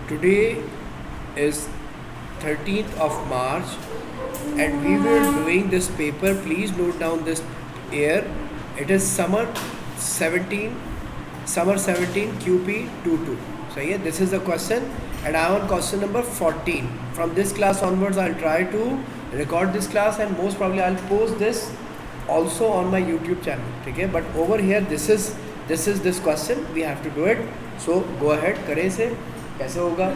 Today is 13th of March and we were doing this paper. Please note down this year. It is summer 17 QP22. So yeah, this is the question and I am on question number 14. From this class onwards I'll try to record this class and most probably I'll post this also on my YouTube channel. Okay, but over here this is this question, we have to do it. So go ahead, करें से कैसे होगा.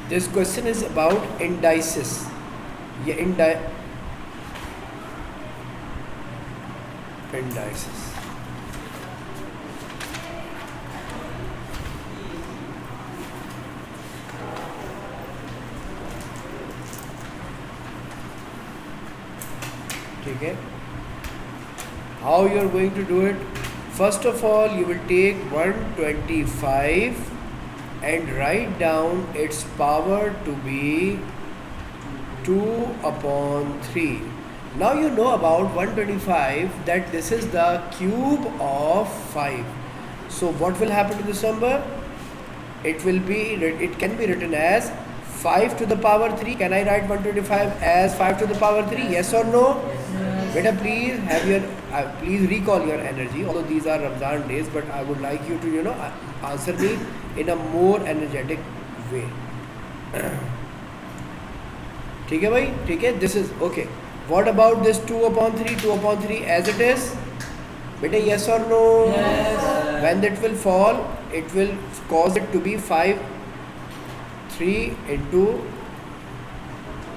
This question is about indices. ये indices. ठीक है. How you are going to do it? First of all, you will take 125 and write down its power to be 2/3. Now you know about 125 that this is the cube of 5. So what will happen to this number? It can be written as 5 to the power 3. Can I write 125 as 5 to the power 3? Yes or no? Beta, please recall your energy. Although these are Ramzan days, but I would like you to answer me in a more energetic way. ठीक है भाई, ठीक है. This is okay. What about this 2/3? 2/3 as it is. Beta, yes or no? Yes. When it will fall, it will cause it to be 5 3 into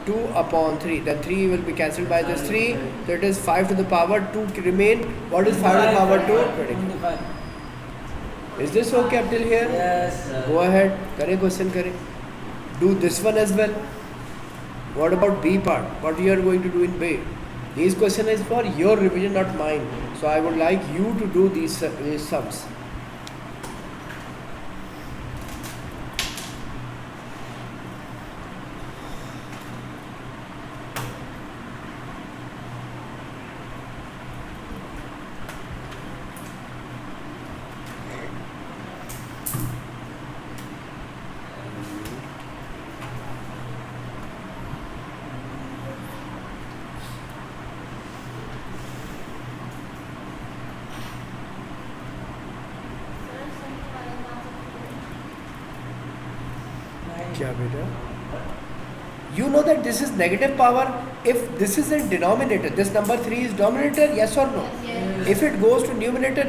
2/3. Then 3 will be cancelled by this 3. So it is 5 to the power 2 remain. What is 5 to the power 2? 25. Is this okay up till here? Yes. Go ahead. Kare question kare. Do this one as well. What about B part? What you are going to do in B? This question is for your revision, not mine. So I would like you to do these sums. क्या बेटा? You know that this is negative power. If this is in denominator, this number 3 is denominator, yes or no? Yes. If it goes to numerator,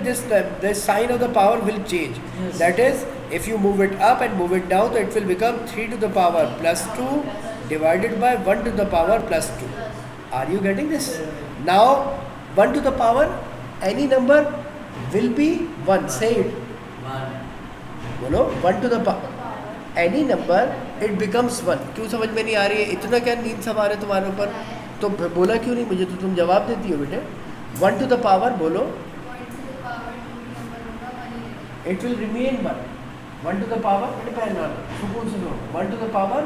the sign of the power will change. Yes. That is, if you move it up and move it down, so it will become 3 to the power plus 2 divided by 1 to the power plus 2. Are you getting this? Now 1 to the power, any number will be 1. Say it. 1. बोलो 1 to the power any number it becomes 1. क्यों समझ में नहीं आ रही है? इतना क्या नींद सवार है तुम्हारे ऊपर? तो बोला क्यों नहीं मुझे? तो तुम जवाब देती हो बेटे. 1 to the power बोलो. It will remain 1. 1 to the power बेटे पहला सुकून से लो. 1 to the power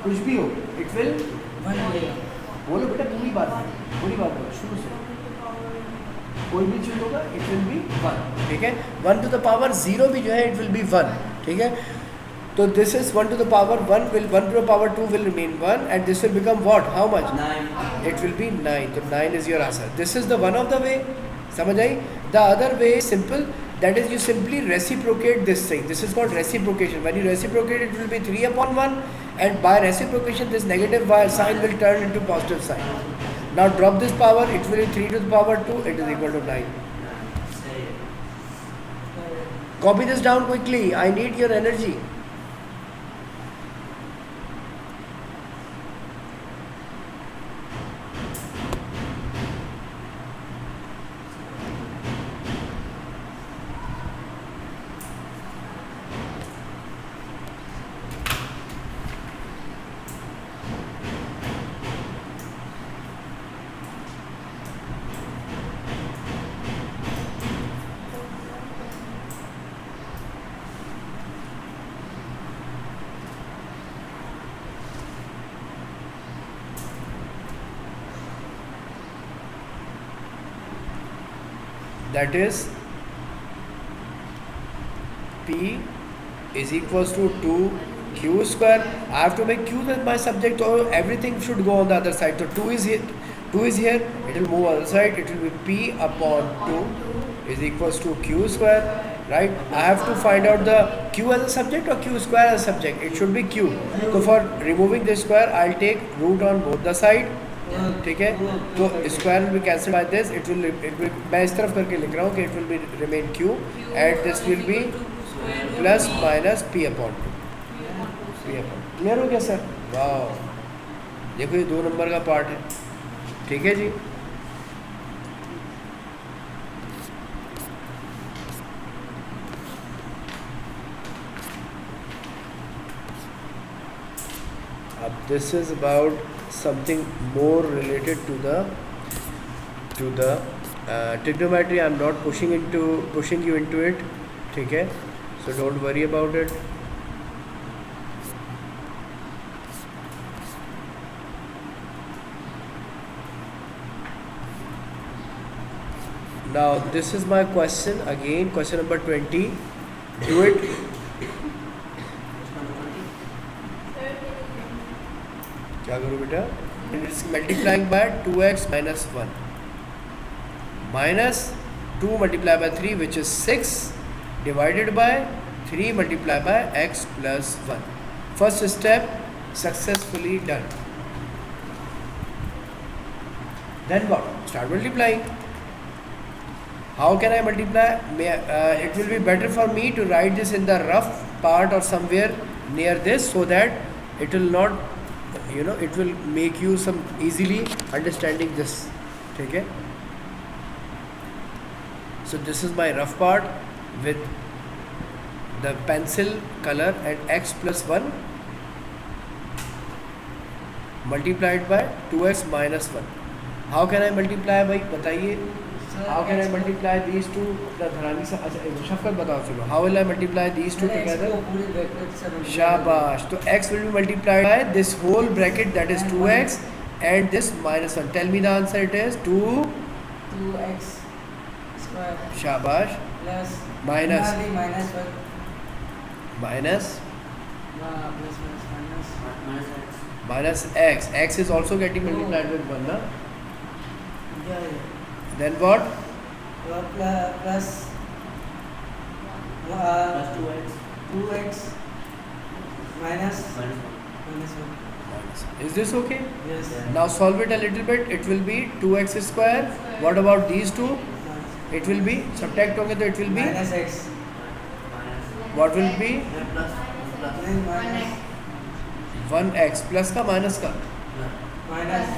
कुछ भी हो it will 1 रहेगा. बोलो बेटा पूरी बात बोलो शुरू से. कोई भी चीज़ होगा it will be 1. ठीक है. 1 to the power 0 भी जो है it will be 1. ठीक है. So this is 1 to the power 1 to the power 2 will remain 1 and this will become what? How much? 9. It will be 9. So 9 is your answer. This is the one of the way. समझ आई? The other way is simple. That is you simply reciprocate this thing. This is called reciprocation. When you reciprocate it will be 3/1 and by reciprocation this negative sign will turn into positive sign. Now drop this power, it will be 3 to the power 2, it is equal to 9. Copy this down quickly. I need your energy. that is P is equals to 2q square. I have to make q as my subject, or everything should go on the other side. So 2 is here, it will move on the side, it will be p upon 2 is equals to q square, right? I have to find out the q as a subject or q square as a subject. It should be q. So for removing this square, I'll take root on both the side. ठीक है, तो square will be cancel by this, it will मैं इस तरफ करके लिख रहा हूँ कि it will be remain q and this will be plus minus p upon 2 clear हो गया सर? वाह, देखो ये 2 नंबर का पार्ट है, ठीक है जी। अब this is about something more related to the trigonometry. I'm not pushing you into it, ठीक है, so don't worry about it. Now this is my question again, question number 20. Do it. क्या करूँ बेटा? It's multiplying by 2x minus 1 minus 2 multiplied by 3 which is 6 divided by 3 multiplied by x plus 1. First step successfully done. Then what? Start multiplying. How can I multiply? It will be better for me to write this in the rough part or somewhere near this, so that it will not, it will make you some easily understanding this, ठीक है? So this is my rough part with the pencil color and x plus 1 multiplied by 2x minus 1. How can I multiply भाई बताइए? How can I multiply these two? The धरानी से अच्छा शफकत बताओ चलो. How will I multiply these two together? शाबाश. तो x will be multiplied by this whole bracket, that is 2x and this minus 1. Tell me the answer. It is 2x square. शाबाश. Plus Minus. minus 1. Minus. Minus x. Minus x. X is also getting multiplied with 1, na? Yeah. Then what? Plus 2x minus 1. Is this okay? Yes. Now solve it a little bit. It will be 2x square. What about these two? It will be, subtract होंगे तो it will be minus x. what will be? Minus 1x. Plus का minus का? minus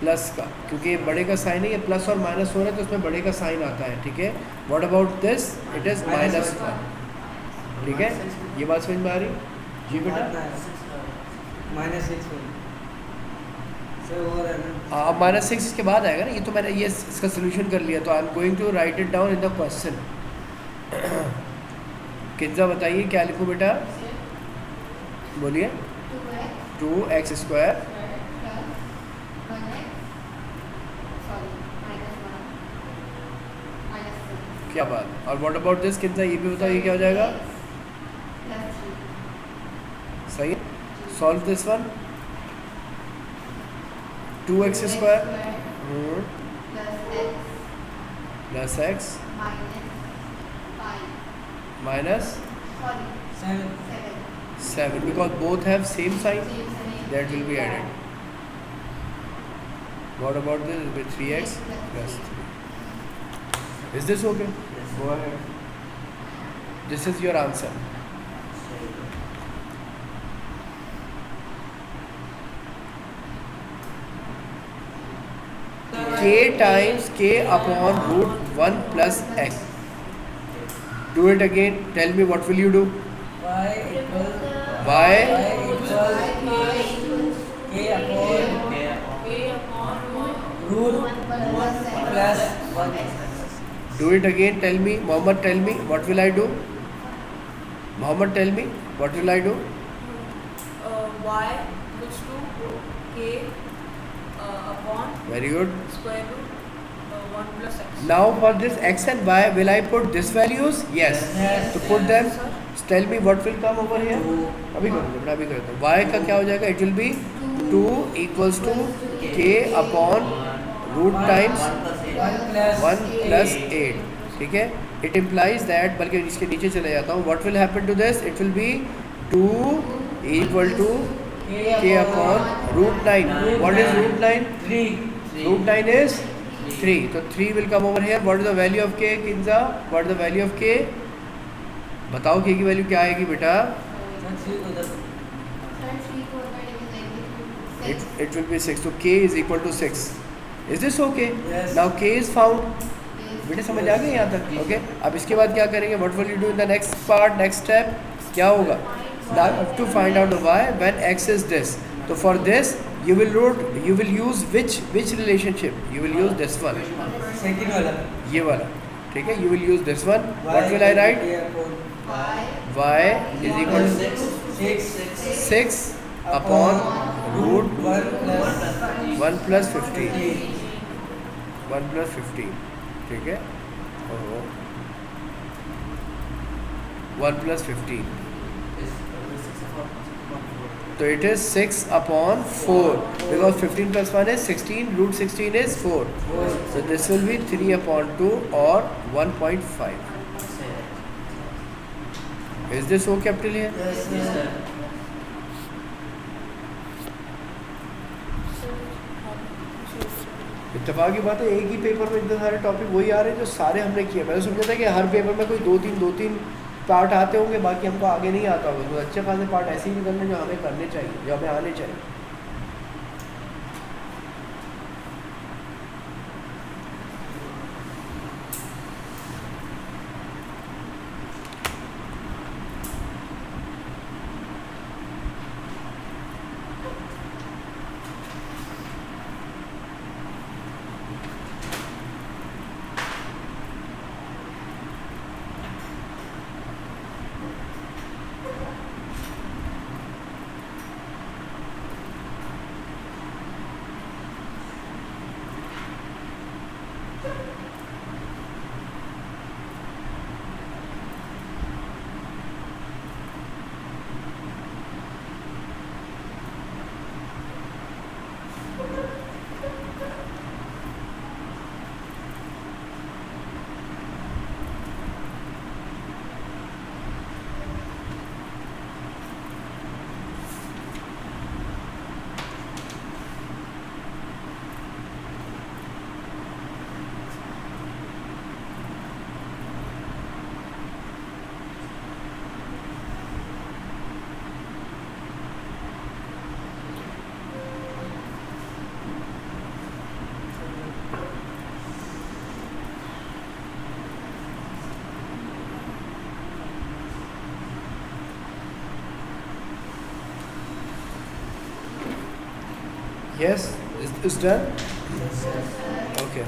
plus का, क्योंकि ये बड़े का sign है, ये प्लस और माइनस हो रहा है तो उसमें बड़े का साइन आता है, ठीक है? What about this? It is minus 1, ठीक है? ये बात समझ में आ रही? जी बेटा, minus 6 सर हो रहा है ना? अब माइनस 6 इसके बाद आएगा ना, ये तो मैंने ये इसका सोल्यूशन कर लिया, तो I am going to write it down in the question. Kinza बताइए क्या लिखूँ बेटा? बोलिए. 2x स्क्वायर क्या बात. और व्हाट अबाउट दिस किंजा, ये भी बताओ ये क्या हो जाएगा? सही है. Solve this one. 2x square plus x minus 7 because both have same sign, that will be added. What about this? It will be 3x plus 3. Is this okay? Yes. Go ahead. This is your answer. K times k upon root 1 plus x. Do it again. Tell me what will you do? y equals Y k upon root plus 1. do it again. Tell me, Mohammed. Tell me what will I do? Mohammed, tell me what will I do? Y equals to k upon Very good. square root 1 plus x. Now for this x and y, will I put this values? Yes. Yes. To put them, Sir. tell me what will come over here. अभी कर दो, अभी कर दो. Y का क्या हो जाएगा? It will be 2 equals to k upon root times 1 plus 8. ठीक है? It implies that, बल्कि इसके नीचे चले जाता हूँ. What will happen to this? It will be 2 equal to k upon root 9. What is root 9? 3. Root 9 is 3. So 3 will come over here. What is the value of k, Kinza? What is the value of k? बताओ k की value क्या आएगी बेटा? It will be 6. So k is equal to 6. Is this okay? Yes. Now k is found. बेटे समझ आ गई यहाँ तक? Okay. अब इसके बाद क्या करेंगे? What will you do in the next part? Next step क्या होगा? Now to find out the y when x is this. So for this you will use which relationship? You will use this one. Second वाला. ये वाला. ठीक है? You will use this one. What will I write? Y is equal to 6 upon root 1 plus 15. 1 plus 15. ठीक है? और 1 plus 15. So it is 6 upon 4 because 15 plus 1 is 16. Root 16 is 4. So this will be 3 upon 2 or 1.5. Is this okay up till here? Yes, sir. इत्तेफाक की बात है, एक ही paper में इतने सारे टॉपिक वही आ रहे हैं जो सारे हमने किए. मैंने सोचा था कि हर पेपर में कोई दो तीन पार्ट आते होंगे, बाकी हमको आगे नहीं आता होगा. तो अच्छे खासे पार्ट ऐसे ही निकलने जो हमें करने चाहिए, जो हमें आने चाहिए. Yes, it's done. Okay.